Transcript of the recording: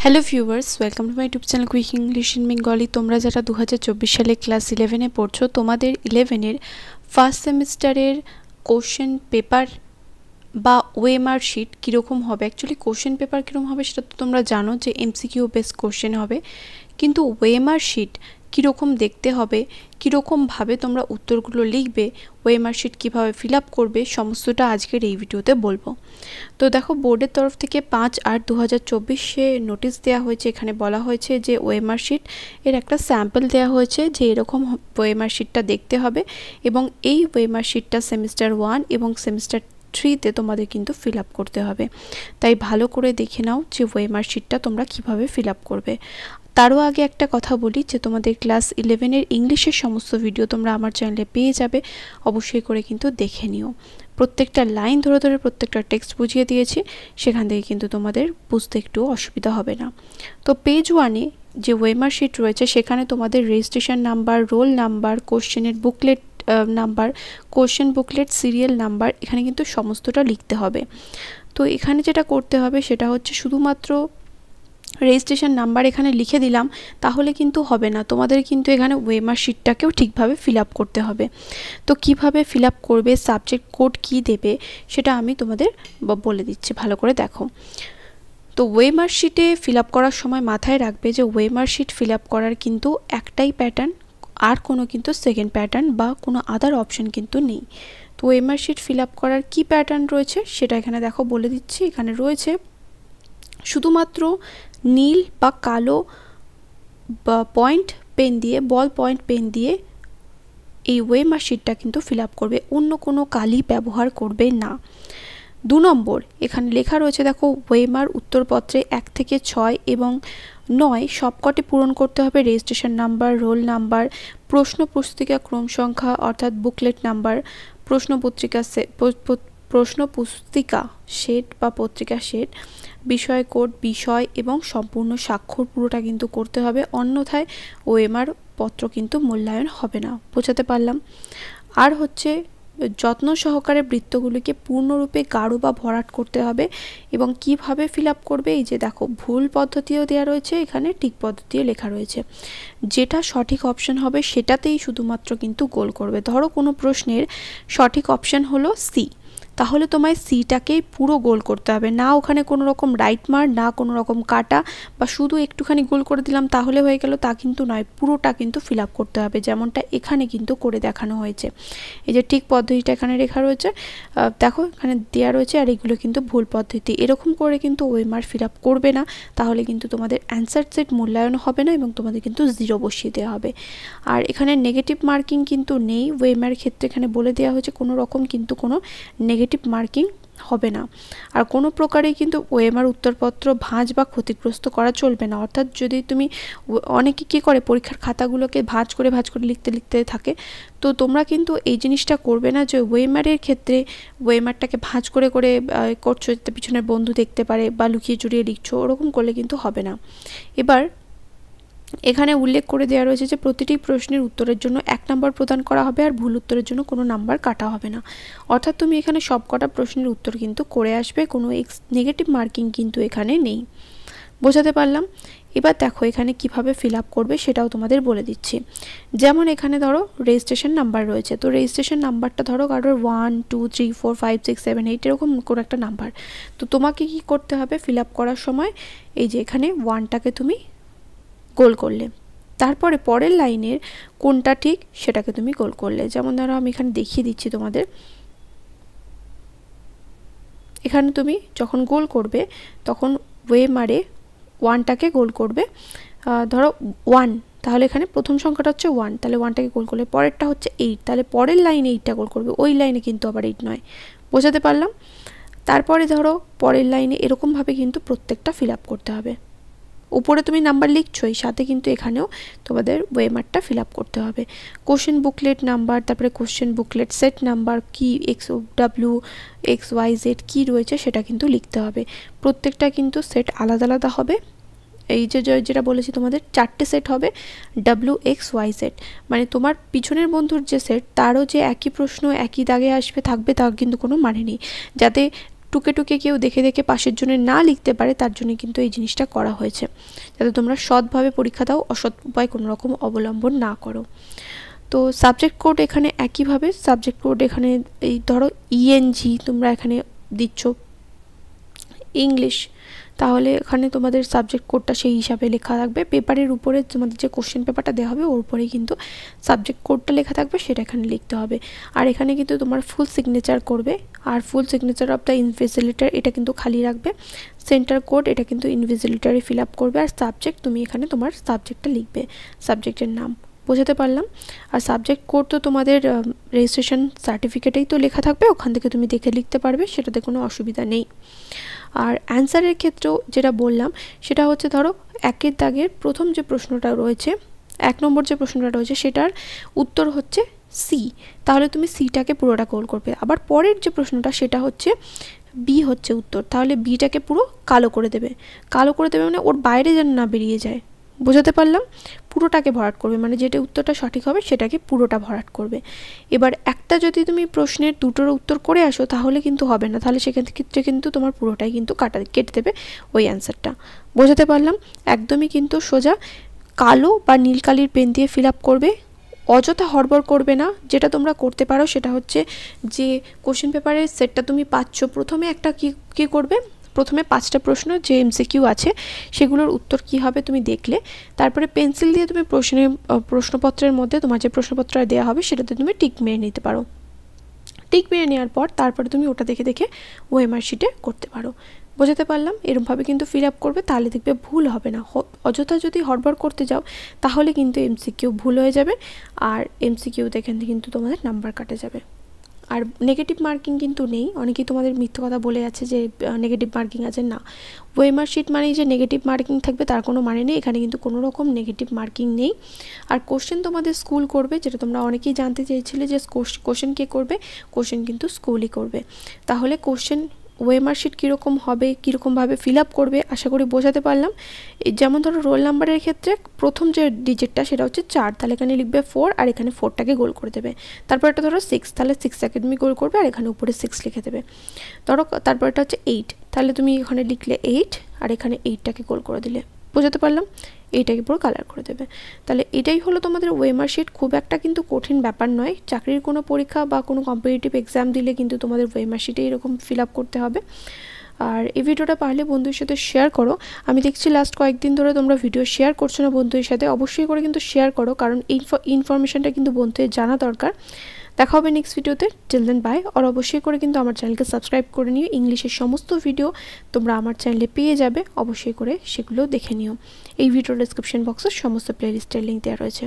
Hello viewers, welcome to my YouTube channel quick English in Bengali. তোমরা যারা 2024 সালে class 11-এ পড়ছো, তোমাদের 11-এর ফার্স্ট সেমিস্টারের কোশ্চেন পেপার বা ওএমআর শিট কীরকম হবে, অ্যাকচুয়ালি কোশ্চেন পেপার কীরকম হবে সেটা তো তোমরা জানো যে এমসিকিউ বেস কোশ্চেন হবে, কিন্তু ওএমআর শিট কীরকম দেখতে হবে, কীরকমভাবে তোমরা উত্তরগুলো লিখবে, ওএমআর শিট কীভাবে ফিল আপ করবে, সমস্তটা আজকের এই ভিডিওতে বলবো। তো দেখো, বোর্ডের তরফ থেকে 5/8/2024 নোটিশ দেওয়া হয়েছে। এখানে বলা হয়েছে যে ওএমআর শিট এর একটা স্যাম্পল দেওয়া হয়েছে যে এরকম ওএমআর শিটটা দেখতে হবে, এবং এই ওএমআর শিটটা সেমিস্টার 1 এবং সেমিস্টার 3-তে তোমাদের কিন্তু ফিল আপ করতে হবে। তাই ভালো করে দেখে নাও যে ওএমআর শিটটা তোমরা কিভাবে ফিল আপ করবে। তারও আগে একটা কথা বলি যে তোমাদের ক্লাস 11-এর ইংলিশের সমস্ত ভিডিও তোমরা আমার চ্যানেলে পেয়ে যাবে, অবশ্যই করে কিন্তু দেখে নিও। প্রত্যেকটা লাইন ধরে ধরে প্রত্যেকটা টেক্সট বুঝিয়ে দিয়েছি, সেখান থেকে কিন্তু তোমাদের বুঝতে একটু অসুবিধা হবে না। তো পেজ 1-এ যে ওএমআর শিট রয়েছে সেখানে তোমাদের রেজিস্ট্রেশন নাম্বার, রোল নাম্বার, কোশ্চেনের booklet number, question booklet, serial number, এখানে কিন্তু সমস্তটা লিখতে হবে। তো এখানে যেটা করতে হবে সেটা হচ্ছে শুধুমাত্র রেজিস্ট্রেশন নাম্বার এখানে লিখে দিলাম তাহলে কিন্তু হবে না, তোমাদের কিন্তু এখানে ওএমআর শিটটাকেও ঠিকভাবে ফিল আপ করতে হবে। তো কিভাবে ফিল আপ করবে, সাবজেক্ট কোড কী দেবে সেটা আমি তোমাদের বলে দিচ্ছি, ভালো করে দেখো। তো ওএমআর শিটে ফিল আপ করার সময় মাথায় রাখবে যে ওএমআর শিট ফিল আপ করার কিন্তু একটাই প্যাটার্ন, আর কোনো কিন্তু সেকেন্ড প্যাটার্ন বা কোনো আদার অপশন কিন্তু নেই। তো ওএমআর শিট ফিল আপ করার কী প্যাটার্ন রয়েছে সেটা এখানে দেখো বলে দিচ্ছি। এখানে রয়েছে শুধুমাত্র নীল বা কালো বা পয়েন্ট পেন দিয়ে, বল পয়েন্ট পেন দিয়ে এই ওএমআর শিটটা কিন্তু ফিল আপ করবে, অন্য কোনো কালি ব্যবহার করবে না। 2 নম্বর, এখানে লেখা রয়েছে দেখো, ওএমআর উত্তরপত্রে 1 থেকে 6 এবং 9 সবকটি পূরণ করতে হবে রেজিস্ট্রেশন নাম্বার, রোল নাম্বার, প্রশ্ন পুস্তিকা ক্রম সংখ্যা অর্থাৎ বুকলেট নাম্বার, প্রশ্ন পুস্তিকা সেট বা পত্রিকা সেট, বিষয় কোড, বিষয় এবং সম্পূর্ণ স্বাক্ষর পুরোটা কিন্তু করতে হবে, অন্যথায় ওএমআর পত্র কিন্তু মূল্যায়ন হবে না। বোঝাতে পারলাম? আর হচ্ছে যত্ন সহকারে বৃত্তগুলিকে পূর্ণরূপে গাঢ় বা ভরাট করতে হবে। এবং কিভাবে ফিল আপ করবে, এই যে দেখো ভুল পদ্ধতিও দেওয়া রয়েছে, এখানে ঠিক পদ্ধতিও লেখা রয়েছে। যেটা সঠিক অপশন হবে সেটাতেই শুধুমাত্র কিন্তু গোল করবে। ধরো কোনো প্রশ্নের সঠিক অপশন হলো সি, তাহলে তোমায় সিটাকেই পুরো গোল করতে হবে, না ওখানে কোনো রকম রাইট মার্ক, না কোনো রকম কাটা বা শুধু একটুখানি গোল করে দিলাম তাহলে হয়ে গেল, তা কিন্তু নয়, পুরোটা কিন্তু ফিল আপ করতে হবে, যেমনটা এখানে কিন্তু করে দেখানো হয়েছে। এই যে ঠিক পদ্ধতিটা এখানে লেখা রয়েছে, দেখো এখানে দেওয়া রয়েছে, আর এগুলো কিন্তু ভুল পদ্ধতি। এরকম করে কিন্তু ওএমআর ফিল আপ করবে না, তাহলে কিন্তু তোমাদের অ্যান্সার সেট মূল্যায়ন হবে না এবং তোমাদের কিন্তু 0 বসিয়ে দেওয়া হবে। আর এখানে নেগেটিভ মার্কিং কিন্তু নেই ওএমআর ক্ষেত্রে, এখানে বলে দেওয়া হয়েছে কোনো রকম কিন্তু কোনো নেগেটিভ মার্কিং হবে না। আর কোনো প্রকারেই কিন্তু ওএমআর উত্তরপত্র ভাঁজ বা ক্ষতিগ্রস্ত করা চলবে না। অর্থাৎ যদি তুমি, অনেকে কী করে পরীক্ষার খাতাগুলোকে ভাঁজ করে লিখতে থাকে, তো তোমরা কিন্তু এই জিনিসটা করবে না যে ওএমআরের ক্ষেত্রে ওএমআরটাকে ভাঁজ করে করছো যাতে পিছনের বন্ধু দেখতে পারে বা লুকিয়ে চুরিয়ে লিখছো, ওরকম করলে কিন্তু হবে না। এবার এখানে উল্লেখ করে দেওয়া রয়েছে যে প্রতিটি প্রশ্নের উত্তরের জন্য 1 নম্বর প্রদান করা হবে, আর ভুল উত্তরের জন্য কোনো নাম্বার কাটা হবে না। অর্থাৎ তুমি এখানে সবকটা প্রশ্নের উত্তর কিন্তু করে আসবে, কোনো নেগেটিভ মার্কিং কিন্তু এখানে নেই। বোঝাতে পারলাম? এবার দেখো এখানে কিভাবে ফিল আপ করবে সেটাও তোমাদের বলে দিচ্ছি। যেমন এখানে ধরো রেজিস্ট্রেশন নাম্বার রয়েছে, তো রেজিস্ট্রেশন নাম্বারটা ধরো কারোর 1 2 3 4 5 6 7 8 এরকম কোনো একটা নাম্বার। তো তোমাকে কি করতে হবে ফিল আপ করার সময়, এই যে এখানে 1টাকে তুমি গোল করলে, তারপরে পরের লাইনের কোনটা ঠিক সেটাকে তুমি গোল করলে। যেমন ধরো আমি এখানে দেখিয়ে দিচ্ছি তোমাদের, এখানে তুমি যখন গোল করবে তখন ওএমআরে 1টাকে গোল করবে, ধরো 1, তাহলে এখানে প্রথম সংখ্যাটা হচ্ছে 1, তাহলে 1টাকে গোল করলে, পরেরটা হচ্ছে 8, তাহলে পরের লাইনে 8টা গোল করবে, ওই লাইনে কিন্তু আবার 8 নয়। বোঝাতে পারলাম? তারপরে ধরো পরের লাইনে এরকমভাবে কিন্তু প্রত্যেকটা ফিল আপ করতে হবে। উপরে তুমি নাম্বার লিখছোই, সাথে কিন্তু এখানেও তোমাদের ওএমআরটা ফিল আপ করতে হবে। কোশ্চেন বুকলেট নাম্বার, তারপরে কোশ্চেন বুকলেট সেট নাম্বার, কি XY Z কি রয়েছে সেটা কিন্তু লিখতে হবে। প্রত্যেকটা কিন্তু সেট আলাদা আলাদা হবে। এই যে যেটা বলেছি তোমাদের 4টে সেট হবে, WXYZ, মানে তোমার পিছনের বন্ধুর যে সেট তারও যে একই প্রশ্ন একই দাগে থাকবে তার কিন্তু কোনো মানে নেই। যাতে টুকে টুকে কেউ দেখে দেখে পাশের জন্য না লিখতে পারে, তার জন্য কিন্তু এই জিনিসটা করা হয়েছে, যাতে তোমরা সৎভাবে পরীক্ষা দাও, অসৎ উপায় কোনো রকম অবলম্বন না করো। তো সাবজেক্ট কোড এখানে একইভাবে, সাবজেক্ট কোড এখানে এই ধরো ইএনজি তোমরা এখানে দিচ্ছ ইংলিশ, তাহলে এখানে তোমাদের সাবজেক্ট কোডটা সেই হিসাবে লেখা থাকবে। পেপারের উপরে তোমাদের যে কোশ্চেন পেপারটা দেওয়া হবে ওর উপরেই কিন্তু সাবজেক্ট কোডটা লেখা থাকবে, সেটা এখানে লিখতে হবে। আর এখানে কিন্তু তোমার ফুল সিগনেচার করবে, আর full signature of the invigilator এটা কিন্তু খালি রাখবে। সেন্টার কোড এটা কিন্তু ইনভিজিলেটরে ফিল আপ করবে। আর সাবজেক্ট তুমি এখানে তোমার সাবজেক্টটা লিখবে, সাবজেক্টের নাম। বোঝাতে পারলাম? আর সাবজেক্ট কোড তো তোমাদের রেজিস্ট্রেশন সার্টিফিকেটেই তো লেখা থাকবে, ওখান থেকে তুমি দেখে লিখতে পারবে, সেটাতে কোনো অসুবিধা নেই। আর অ্যান্সারের ক্ষেত্রেও যেটা বললাম সেটা হচ্ছে ধরো একের দাগের প্রথম যে প্রশ্নটা রয়েছে, 1 নম্বর যে প্রশ্নটা রয়েছে সেটার উত্তর হচ্ছে সি, তাহলে তুমি সিটাকে পুরোটা গোল করবে। আবার পরের যে প্রশ্নটা সেটা হচ্ছে বি হচ্ছে উত্তর, তাহলে বিটাকে পুরো কালো করে দেবে। কালো করে দেবে মানে ওর বাইরে যেন না বেরিয়ে যায়। বোঝাতে পারলাম? পুরোটাকে ভরাট করবে, মানে যেটা উত্তরটা সঠিক হবে সেটাকে পুরোটা ভরাট করবে। এবার একটা যদি তুমি প্রশ্নের দুটোর উত্তর করে আসো তাহলে কিন্তু হবে না, তাহলে সেখান ক্ষেত্রে কিন্তু তোমার পুরোটাই কিন্তু কেটে দেবে ওই অ্যান্সারটা। বোঝাতে পারলাম? একদমই কিন্তু সোজা কালো বা নীল কালির পেন দিয়ে ফিল আপ করবে, অযথা হড়বড় করবে না। যেটা তোমরা করতে পারো সেটা হচ্ছে যে কোশ্চেন পেপারের সেটটা তুমি পাচ্ছ, প্রথমে একটা কী করবে, প্রথমে 5টা প্রশ্ন যে এমসিকিউ আছে সেগুলোর উত্তর কি হবে তুমি দেখলে, তারপরে পেন্সিল দিয়ে তুমি প্রশ্নপত্রের মধ্যে তোমার যে প্রশ্নপত্র দেওয়া হবে সেটাতে তুমি টিক মেরে নিতে পারো। টিক মেরে নেওয়ার পর তারপরে তুমি ওটা দেখে দেখে ওএমআর শিটে করতে পারো। বোঝাতে পারলাম? এরকমভাবে কিন্তু ফিল আপ করবে, তাহলে দেখবে ভুল হবে না। অযথা যদি হড়বড় করতে যাও তাহলে কিন্তু এমসিকিউ ভুল হয়ে যাবে, আর এমসিকিউতে এখান থেকে কিন্তু তোমাদের নাম্বার কাটা যাবে। আর নেগেটিভ মার্কিং কিন্তু নেই। অনেকেই তোমাদের মিথ্যে কথা বলে আছে যে নেগেটিভ মার্কিং আছে, না। ওএমআর শিট মানেই যে নেগেটিভ মার্কিং থাকবে তার কোনো মানে নেই, এখানে কিন্তু কোনো রকম নেগেটিভ মার্কিং নেই। আর কোশ্চেন তোমাদের স্কুল করবে, যেটা তোমরা অনেকেই জানতে চেয়েছিলে যে কোশ্চেন কে করবে, কোশ্চেন কিন্তু স্কুলই করবে। তাহলে কোশ্চেন ওএমআর শিট কীরকম হবে, কীরকমভাবে ফিল আপ করবে আশা করি বোঝাতে পারলাম। যেমন ধরো রোল নাম্বারের ক্ষেত্রে প্রথম যে ডিজিটটা সেটা হচ্ছে 4, তাহলে এখানে লিখবে 4 আর এখানে 4টাকে গোল করে দেবে। তারপর এটা ধরো 6, তাহলে 6টাকে তুমি গোল করবে আর এখানে উপরে 6 লিখে দেবে। ধরো তারপর এটা হচ্ছে 8, তাহলে তুমি এখানে লিখলে 8 আর এখানে 8টাকে গোল করে দিলে। বোঝাতে পারলাম? এইটাকে পুরো কালার করে দেবে। তাহলে এটাই হলো তোমাদের ওএমআর শিট। খুব একটা কিন্তু কঠিন ব্যাপার নয়। চাকরির কোনো পরীক্ষা বা কোনো কম্পিটিটিভ এক্সাম দিলে কিন্তু তোমাদের ওএমআর শিটে এরকম ফিল আপ করতে হবে। আর এই ভিডিওটা পারলে বন্ধুদের সাথে শেয়ার করো। আমি দেখছি লাস্ট কয়েকদিন ধরে তোমরা ভিডিও শেয়ার করছো না বন্ধুদের সাথে, অবশ্যই করে কিন্তু শেয়ার করো, কারণ এই ইনফরমেশনটা কিন্তু বন্ধুদের জানা দরকার। দেখা হবে নেক্সট ভিডিওতে। Till then by. আর অবশ্যই করে কিন্তু আমার চ্যানেলকে সাবস্ক্রাইব করে নিও। ইংলিশের সমস্ত ভিডিও তোমরা আমার চ্যানেলে পেয়ে যাবে, অবশ্যই করে সেগুলো দেখে নিও। এই ভিডিওর ডেসক্রিপশন বক্সে সমস্ত প্লেলিস্টের লিঙ্ক দেওয়া রয়েছে।